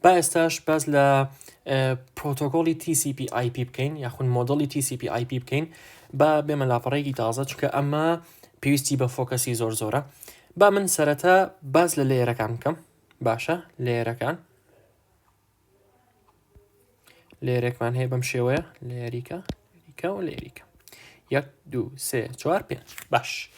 با ئێستاش باز لە پرۆتۆکۆڵی TCP IP بکەین یاخود مۆدڵی TCP IP بکەین با بێمە لاپەڕێکی تازە چکە ئەمە پێویستی بە فۆکەسی زۆرە با من سەرەتا باز لە لێرەکان بکەم باشە لێرەکمان هەیە بەم شێوەیە لێریکە و لێریکە 1 2 3 4 5 باش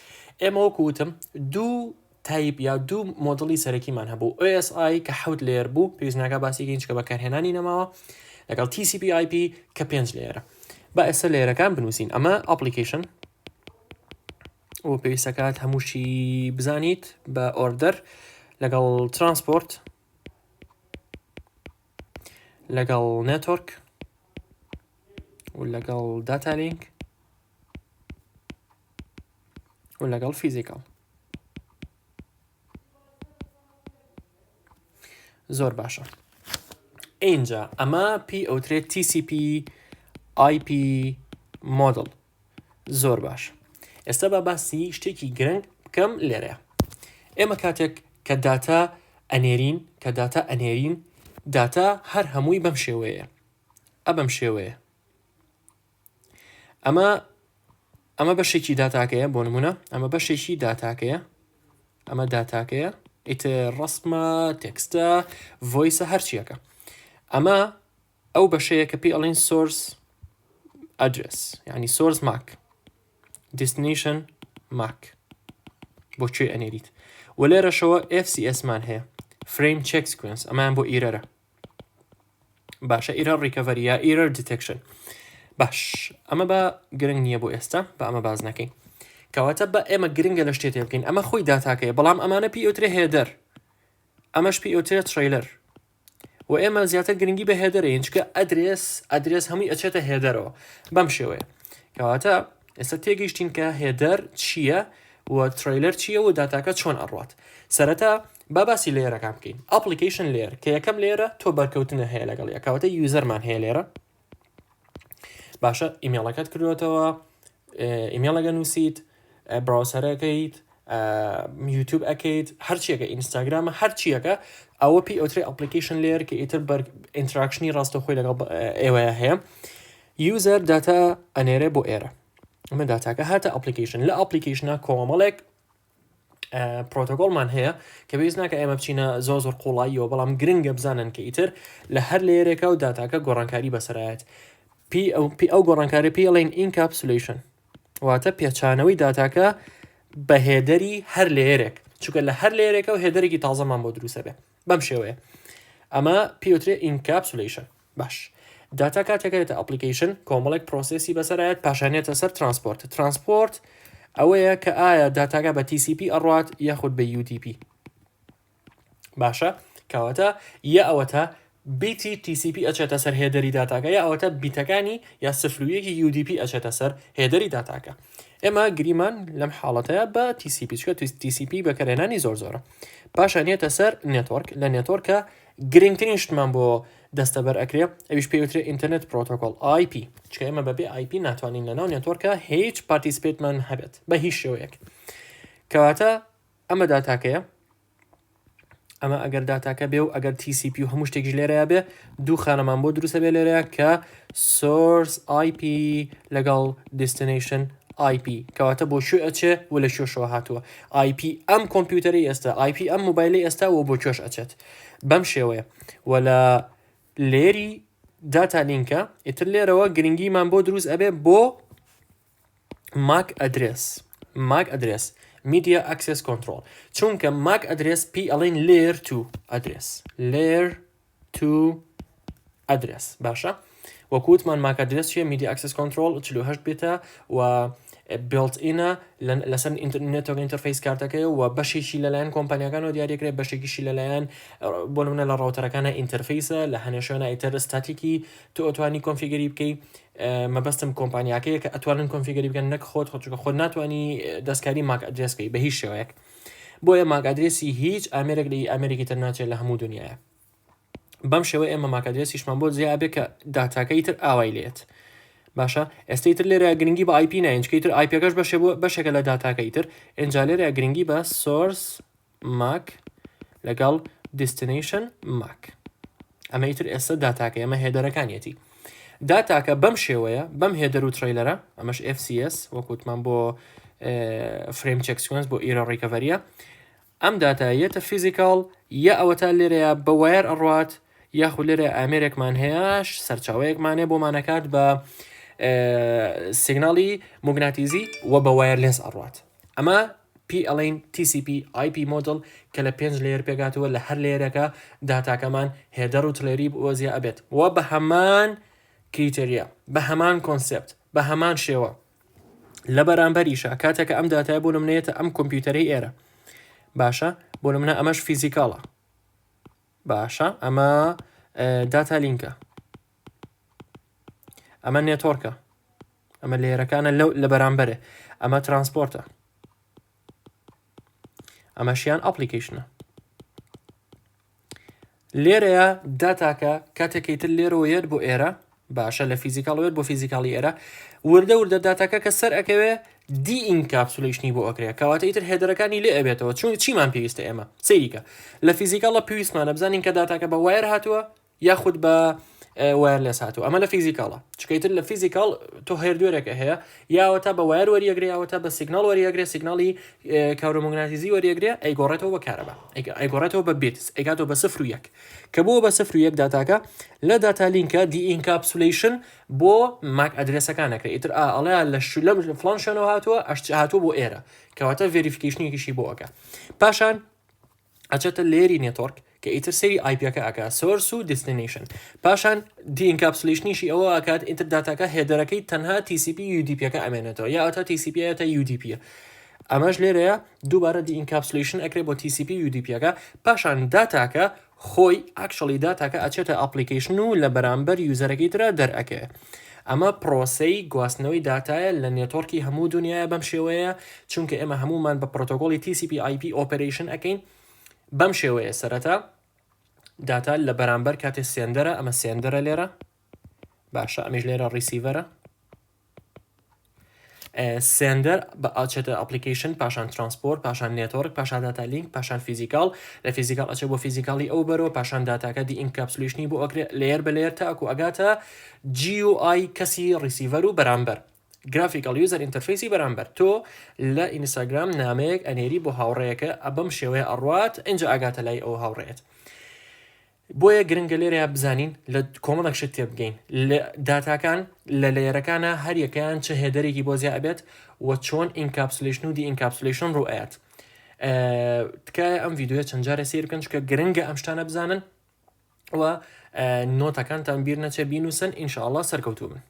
ئێمە وەکو وتم دوو تایپ یا دوو مۆدڵی سەرەکیمان هەبوو OSI کە 7 لێر بوو پێویست ناکە باسیکەین چکە بەکارهێنانی نەماوە لەگەڵ TCP IP کە 5 لێرە با ئێستا لێرەکان بنووسین ئەمە ئەپلیکیشن و پێویستە کات هەمووشی بزانیت بە ئۆردەر لەگەڵ ترانسپۆرت لەگەڵ نێتۆرک و لەگەڵ داتا لینک و لەگەڵ فیزیکال زۆر باشە اینجا ئەمە پی ئەوترێت TCP IP مۆدڵ زۆر باش ئێستا با باسی شتێکی گرنگ بکەم لێرەیە ئێمە کاتێک کە داتا ئەنێرین داتا هەر هەمووی بەم شێوەیە بەم شێوەیە ئەمە بەشێکی داتاکەیە بۆ نمونە ئەمە بەشێکی داتاکەیە ئەمە داتاکەیە ئیتر ڕسمە تێکستە ڤۆیسە هەرچیەکە ئەمە ئەو بەشەیە کە پێی ئەڵێن سۆرس ئەدرس یعنی سۆرس ماک destination ماک بۆ کوێ ئەنێریت و لێرەشەوە FCS مان هەیە frame check sequence ئەمان بۆ ئیرەرە باشە ئیرەر ریکەڤەری یا ئیرەر دیتەکشن باش ئەمە بە گرنگ نییە بۆ ئێستا بە ئەمە باز نەکەین کەواتە بە ئێمە گرنگە لە شتێت بکەین ئەمە خۆی داتاکەیە بەڵام ئەمانە پی ئەوترێ هێدەر ئەمەش پی ئەوترێ ترێلەر و ئێمە زیاتر گرنگی بە هێدەرەین چکە ئەدرێس هەمووی ئەچێتە هێدەرەوە بەم شێوەیە کەواتە ئێستا تێگەیشتین کە هێدەر چییە و ترێلەر چییە و داتاکە چۆن ئەڕوات سەرەتا باسی لێرەکان بکەین ئەپلیکیشن لێر کە یەکەم لێرە تۆ بەرکەوتنە هەیە لەگەڵ کەواتە یوزەرمان هەیە لێرە باشە ئیمێڵەکەت کردوێتەوە ئیمێڵەکە نووسیت براوسەرەکەیت یوتیوب ئەکەیت هەرچیەکە ئینستاگرامە هەرچیەکە ئەوە پی ئەوترێ ئەپلیکیشن لێر کە ئیتر بەر ئینتراکشنی ڕاستەخۆی لەگەڵ ئێوەیە هەیە یوزەر داتا ئەنێرێ بۆ ئێرە ئەمە داتاکە هاتە ئەپلیکیشن لە ئەپلیکیشنە کۆمەڵێک پرۆتۆکۆڵمان هەیە کە پێویست ناکە ئێمە بچینە زۆر قوڵاییەوە بەڵام گرنگە بزانن کە ئیتر لە هەر لێرێکە و داتاکە گۆڕانکاری بەسەرایەت ئەو گۆڕانکاری پێی ئەڵێن ئینکاپسولیشن واتە پێچانەوەی داتاکە بە هێدەری هەر لێرێک چونکە لە هەر لێرێکە و هێدەرێکی تازەمان بۆ دروستە بێ بەم شێوەیە ئەمە پێوترێ ئینکاپسولیشن باش داتا کاتێکێتە ئەپلیکیشن کۆمەڵێک پرۆسێسی بەسەرایەت پاشانێتە سەر ترانسپۆرت ئەوەیە کە ئایا داتاکە بە TCP ئەڕوات یاخود بە UDP باشە کەواتە یا ئەوەتە بیتی TCP ئەچێتە سەر هێدەری داتاکە یا ئەوەتە بیتەکانی یا سفرویەکی UDP ئەچێتە سەر هێدەری داتاکە ئێمە گریمان لەم حاڵەتەیە بە TCP چکە TCP بەکارهێنانی زۆرە پاشانێتە سەر نێتۆرک لە نێتۆرکە گرنگترین شتمان بۆ دەستەبەر ئەکرێ ئەویش پێوترێ ئینتەرنێت پرۆتۆکۆڵ IP چکە ئێمە بەبێ IP ناتوانین لەناو نێتۆرکە هیچ پارتیسپێتمان هەبێت بە هیچ شێوەیەک کەواتە ئەمە داتاکەیە ئەمە ئەگەر داتاکە بێ و ئەگەر TCP و هەموو شتێکی لێرەیە بێ دوو خانەمان بۆ دروستە بێ لێرەیە کە سۆرس IP لەگەڵ دستنیشن IP کەواتە بۆ شو ئەچێ و لە شۆشەوە هاتووە IP ئەم کۆمپیوتەری ئێستا IP ئەم مۆبایلی ئێستا و بۆ کوێش ئەچێت بەم شێوەیە و لە لێری داتا لینکە ئیتر لێرەوە گرنگیمان بۆ دروست ئەبێ بۆ MAC ئەدرێس Media Access Control چونکە MAC ئەدرێس پی ئەڵێن Layer 2 ئەدرێس باشە وەکووتمان MAC ئەدرێس چیە Media Access Control 48 بێتە و built-inە لەسەر ئینتەرنێتەوە ئینتەرفەیس کارتەکەی و بەشێکی لەلایەن کۆمپانیەکانەوە دیاریکرێت بەشێکیشی لەلایەن بۆ نمونە لە ڕاوتەرەکانە ئینتەرفەیسە لە هەنێ شوێنە ئیتر ستاتیکی تۆ ئەتوانی کۆنفیگەری بکەیت مەبەستم کۆمپانیاکەیە کە ئەتوانن کۆنفیگەری بکەن نەک خۆت ناتوانی دەستکاری MAC ئەدرێسکەی بە هیچ شێوەیەک بۆیە MAC ئەدرێسی هیچ ئامێرێک لە ئەمریکی تر ناچێت لە هەموو دنیاە بەم شێوەیە ئێمە MAC ئەدرێسیشمان بۆ جیابێت کە داتاکەی تر ئاوای لێت باشە ئێستا تر لێرە گرنگی بە IP ناینچکەی تر IPەکەش بەشێکە لە داتاکەی تر ئینجا لێرە گرنگی بە سۆرس MAC لەگەڵ دستنیشن MAC ئەمە ئیتر ئێستا داتاکە ئەمە هێدەرەکانیەتی داتاکە بەم شێوەیە بەم هێدەر و تریلەرە ئەمەش FCS وەکوتمان بۆ فریم چێک سکوێنس بۆ ئیرە ڕیکەڤەریە ئەم داتایەتە فیزیکال یا ئەوەتا لێرەیە بە وایر ئەڕوات یاخود لێرە ئامێرێکمان هەیەش سەرچاوەیەکمانێ بۆ مانەکات بە سیگناڵی موگناتیزی و بە وایرلێنس ئەڕوات ئەمە PLN TCP IP مۆدل کە لە 5 لێر پێگاتوە لە هەر لێرەکە داتاکەمان هێدەر و تلێری وەزیە ئەبێت و بە هەمان کریتێریا بە هەمان کۆنسپت بە هەمان شێوە لە بەرامبەریشە کاتێکە ئەم داتای بۆ نمونەیەتە ئەم کۆمپیوتەرەی ئێرە باشە بۆ نمونە ئەمەش فیزیکاڵە باشە ئەمە داتا لینکە ئەمە نێتۆرکە ئەمە لێرەکانە لە بەرامبەرێ ئەمە ترانسپۆرتە ئەمەشیان ئەپلیکیشنە لێرەیە داتاکە کاتێکیتر لێرەوەیەت بۆ ئێرە باشە لە فیزیکاڵوێت بۆ فیزیکاڵی ئێرە وردە داتاکە کە سەر ئەکەوێ دی ئینکاپسولیشنی بۆ ئەکرێت کەواتە ئیتر هێدەرەکانی لێ ئەبێتەوە چون چیمان پێویستە ئێمە سەیریکە لە فیزیکاڵە پێویستمانە بزانین کە داتاکە بە وایر هاتووە یاخود بە وایرلێس هاتووە ئەمە لە فیزیکاڵە چکەیتر لە فیزیکاڵ تۆ هێردوێرێکە هەیە یاوەتا بە وایر وەریەگرێ یاوەتا بە سیگنال وەریەگرێ سیگناڵی کاورۆمۆگناتیزی وەریەگرێ ئەیگۆڕێتەوە بە کارەبە ئەیگۆڕێتەوە بە بیتس ئەیگاتەوە بە 0 و 1 کە بۆ بە 0 و 1 داتاکە لە داتا لینکە دی ئینکاپسولیشن بۆ ماک ئەدرێسەکانەکە ئیتر ئاڵەیە لە فلان شوێنەوە هاتووە هاتووە بۆ ئێرە کەواتە ڤێریفیکیشنێکیشی بۆ ئەکە پاشان ئەچێتە لێری نێتۆرک کە ئیتر سەری آیپەکە ئەکا سۆرس و دستنیشن پاشان دی ئینکاپسولیشنیشی ئەوە ئاکات ئیتر داتاکە هێدەرەکەی تەنها TCP UDPەکە ئەمێنێتەوە یا ئەوتا TCP تا UDP ئەمەش لێرەیە دووبارە دی ئینکاپسولیشن ئەکرێ بۆ TCP UDPەکە پاشان داتاکە خۆی ئاکشەلی داتاکە ئەچێتە ئەپلیکیشن و لە بەرامبەر یوزەرەکەی ترە دەرئەکێ ئەمە پرۆسەی گواستنەوەی داتایە لە نێتۆرکی هەموو دنیاە بەم شێوەیە چونکە ئێمە هەمومان بە پرۆتۆکۆلی TCP IP ئۆپەرێشن ئەکەین بەم شێوەیە سەرەتا داتا لە بەرامبەر کاتێ سێندەرە ئەمە سێندەرە لێرە باشە ئەمیش لێرە ڕیسیڤەرە سێندەر بە ئاچێتە ئەپلیکیشن پاشان ترانسپۆرت پاشان نێتۆرک پاشان داتا لینک پاشان فیزیکال لە فیزیکال ئەچێت بۆ فیزیکاڵی ئەو بەرەوە پاشان داتاکە دی ئینکاپسولیشنی بۆ ئەکرێت لێر بە لێر تاکو ئەگاتە GUI کەسی ڕیسیڤەر و بەرامبەر گرافیکال یوزەر ئینتەرفیسی بەرامبەر تۆ لە ئینستاگرام نامەیەک ئەنێری بۆ هاوڕێیەکە ئەبەم شێوەیە ئەڕوات ئەنجا ئاگاتە لای ئەو هاوڕێت بۆیە گرنگە لێرەیە بزانین لە کۆمەڵێکشت تێ بگەین لە داتاکان لە لێرەکانە هەر یەکەیان چه هێدەرێکی بۆ زیاد ئەبێت و چۆن ئینکاپسولیشن و دی ئینکاپسولیشن ڕوئەت تکایە ئەم ڤیدیۆیە چەند جارە سیر بکەن چکە گرنگە ئەم شتانە بزانن و نۆتەکانتان بیر نەچێ بینوسن ئینشاءڵڵا سەرکەوتوو بن